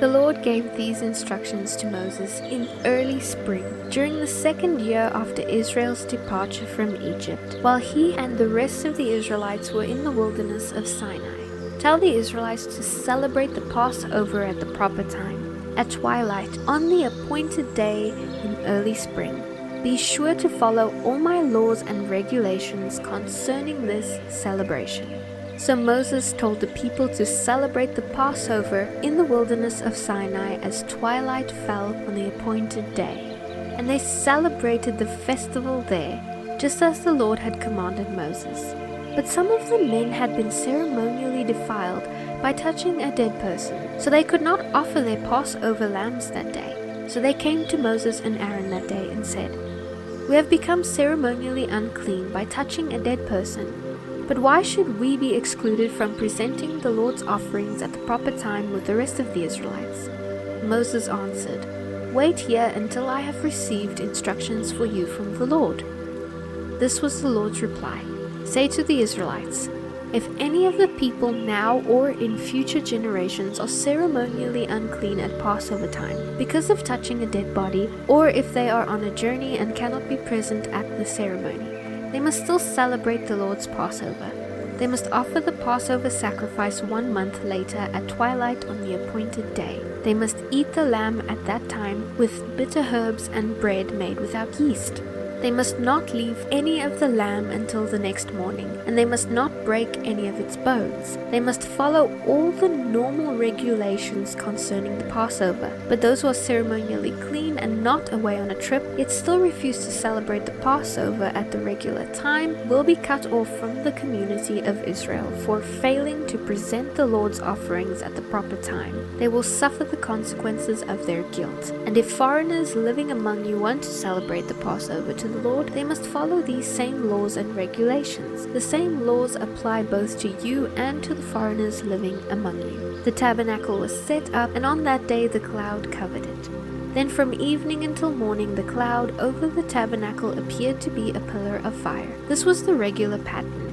The Lord gave these instructions to Moses in early spring, during the second year after Israel's departure from Egypt, while he and the rest of the Israelites were in the wilderness of Sinai. Tell the Israelites to celebrate the Passover at the proper time, at twilight, on the appointed day in early spring. Be sure to follow all my laws and regulations concerning this celebration. So Moses told the people to celebrate the Passover in the wilderness of Sinai as twilight fell on the appointed day. And they celebrated the festival there, just as the Lord had commanded Moses. But some of the men had been ceremonially defiled by touching a dead person, so they could not offer their Passover lambs that day. So they came to Moses and Aaron that day and said, "We have become ceremonially unclean by touching a dead person. But why should we be excluded from presenting the Lord's offerings at the proper time with the rest of the Israelites?" Moses answered, "Wait here until I have received instructions for you from the Lord." This was the Lord's reply. "Say to the Israelites, if any of the people now or in future generations are ceremonially unclean at Passover time because of touching a dead body, or if they are on a journey and cannot be present at the ceremony, they must still celebrate the Lord's Passover. They must offer the Passover sacrifice 1 month later at twilight on the appointed day. They must eat the lamb at that time with bitter herbs and bread made without yeast. They must not leave any of the lamb until the next morning, and they must not break any of its bones. They must follow all the normal regulations concerning the Passover. But those who are ceremonially clean and not away on a trip, yet still refuse to celebrate the Passover at the regular time, will be cut off from the community of Israel for failing to present the Lord's offerings at the proper time. They will suffer the consequences of their guilt. And if foreigners living among you want to celebrate the Passover to the Lord, they must follow these same laws and regulations. The same laws apply both to you and to the foreigners living among you. The tabernacle was set up, and on that day the cloud covered it. Then from evening until morning the cloud over the tabernacle appeared to be a pillar of fire. This was the regular pattern.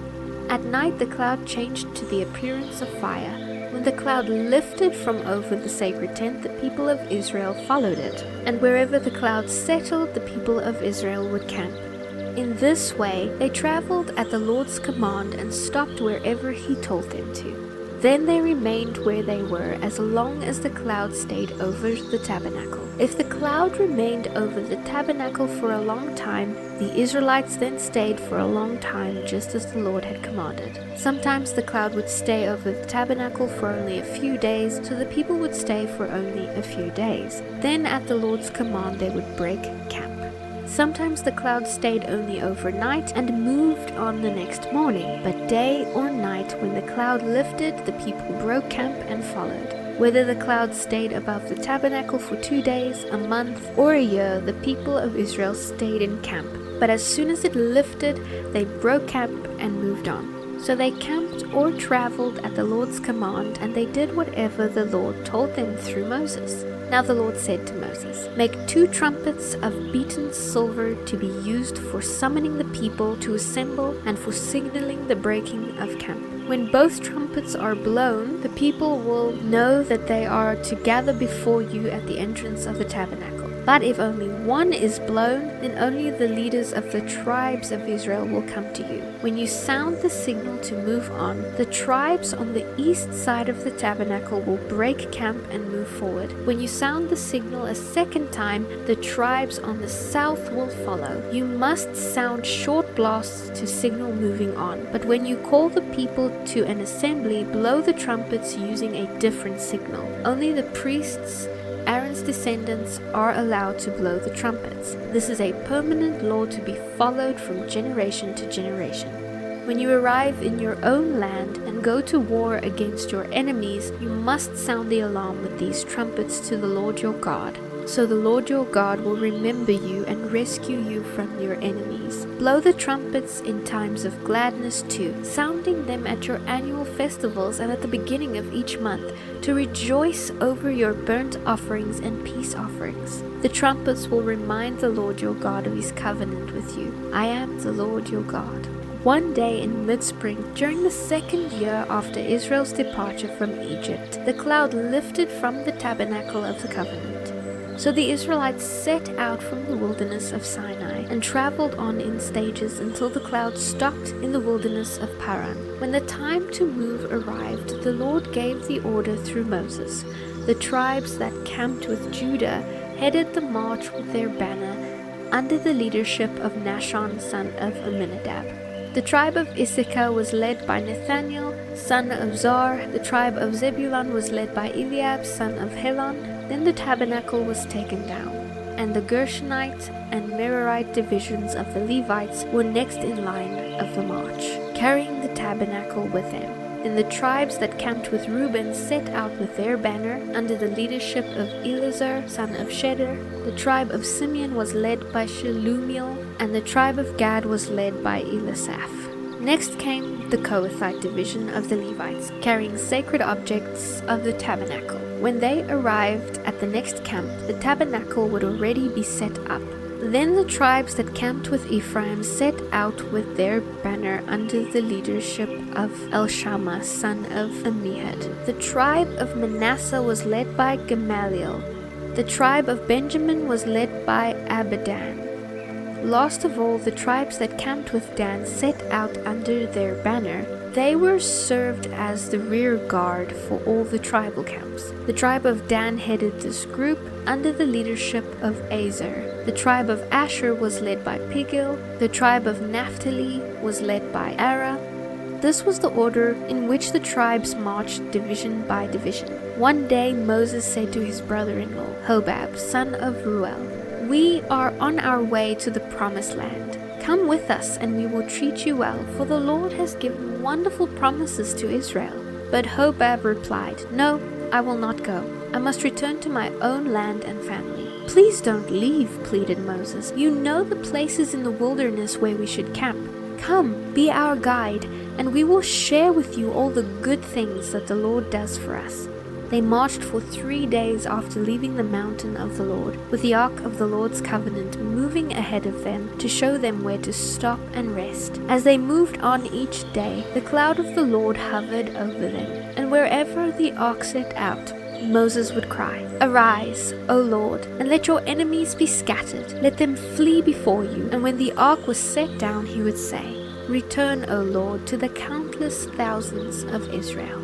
At night the cloud changed to the appearance of fire. When the cloud lifted from over the sacred tent, the people of Israel followed it, and wherever the cloud settled, the people of Israel would camp. In this way, they traveled at the Lord's command and stopped wherever He told them to. Then they remained where they were as long as the cloud stayed over the tabernacle. If the cloud remained over the tabernacle for a long time, the Israelites then stayed for a long time, just as the Lord had commanded. Sometimes the cloud would stay over the tabernacle for only a few days, so the people would stay for only a few days. Then at the Lord's command they would break camp. Sometimes the cloud stayed only overnight and moved on the next morning, but day or night when the cloud lifted, the people broke camp and followed. Whether the cloud stayed above the tabernacle for 2 days, a month, or a year, the people of Israel stayed in camp. But as soon as it lifted, they broke camp and moved on. So they camped or traveled at the Lord's command, and they did whatever the Lord told them through Moses. Now the Lord said to Moses, "Make 2 trumpets of beaten silver to be used for summoning the people to assemble and for signaling the breaking of camp. When both trumpets are blown, the people will know that they are to gather before you at the entrance of the tabernacle. But if only one is blown, then only the leaders of the tribes of Israel will come to you. When you sound the signal to move on, the tribes on the east side of the tabernacle will break camp and move forward. When you sound the signal a second time, the tribes on the south will follow. You must sound short blasts to signal moving on. But when you call the people to an assembly, blow the trumpets using a different signal. Only the priests, Aaron's descendants, are allowed to blow the trumpets. This is a permanent law to be followed from generation to generation. When you arrive in your own land and go to war against your enemies, you must sound the alarm with these trumpets to the Lord your God. So the Lord your God will remember you and rescue you from your enemies. Blow the trumpets in times of gladness too, sounding them at your annual festivals and at the beginning of each month, to rejoice over your burnt offerings and peace offerings. The trumpets will remind the Lord your God of His covenant with you. I am the Lord your God. One day in mid-spring, during the 2nd year after Israel's departure from Egypt, the cloud lifted from the tabernacle of the covenant. So the Israelites set out from the wilderness of Sinai and traveled on in stages until the cloud stopped in the wilderness of Paran. When the time to move arrived, the Lord gave the order through Moses. The tribes that camped with Judah headed the march with their banner under the leadership of Nahshon son of Amminadab. The tribe of Issachar was led by Nathaniel son of Zar. The tribe of Zebulun was led by Eliab son of Helon. Then the tabernacle was taken down, and the Gershonite and Merarite divisions of the Levites were next in line of the march, carrying the tabernacle with them. Then the tribes that camped with Reuben set out with their banner under the leadership of Eleazar son of Shedeur. The tribe of Simeon was led by Shelumiel, and the tribe of Gad was led by Elisaph. Next came the Kohathite division of the Levites, carrying sacred objects of the tabernacle. When they arrived at the next camp, the tabernacle would already be set up. Then the tribes that camped with Ephraim set out with their banner under the leadership of Elishama son of Ammihud. The tribe of Manasseh was led by Gamaliel. The tribe of Benjamin was led by Abidan. Last of all, the tribes that camped with Dan set out under their banner. They were served as the rear guard for all the tribal camps. The tribe of Dan headed this group under the leadership of Azer. The tribe of Asher was led by Pigil. The tribe of Naphtali was led by Ara. This was the order in which the tribes marched division by division. One day Moses said to his brother-in-law, Hobab, son of Ruel, "We are on our way to the promised land. Come with us and we will treat you well, for the Lord has given wonderful promises to Israel." But Hobab replied, "No, I will not go. I must return to my own land and family." "Please don't leave," pleaded Moses. "You know the places in the wilderness where we should camp. Come, be our guide, and we will share with you all the good things that the Lord does for us." They marched for 3 days after leaving the mountain of the Lord, with the ark of the Lord's covenant moving ahead of them to show them where to stop and rest. As they moved on each day, the cloud of the Lord hovered over them, and wherever the ark set out, Moses would cry, "Arise, O Lord, and let your enemies be scattered. Let them flee before you." And when the ark was set down, he would say, "Return, O Lord, to the countless thousands of Israel."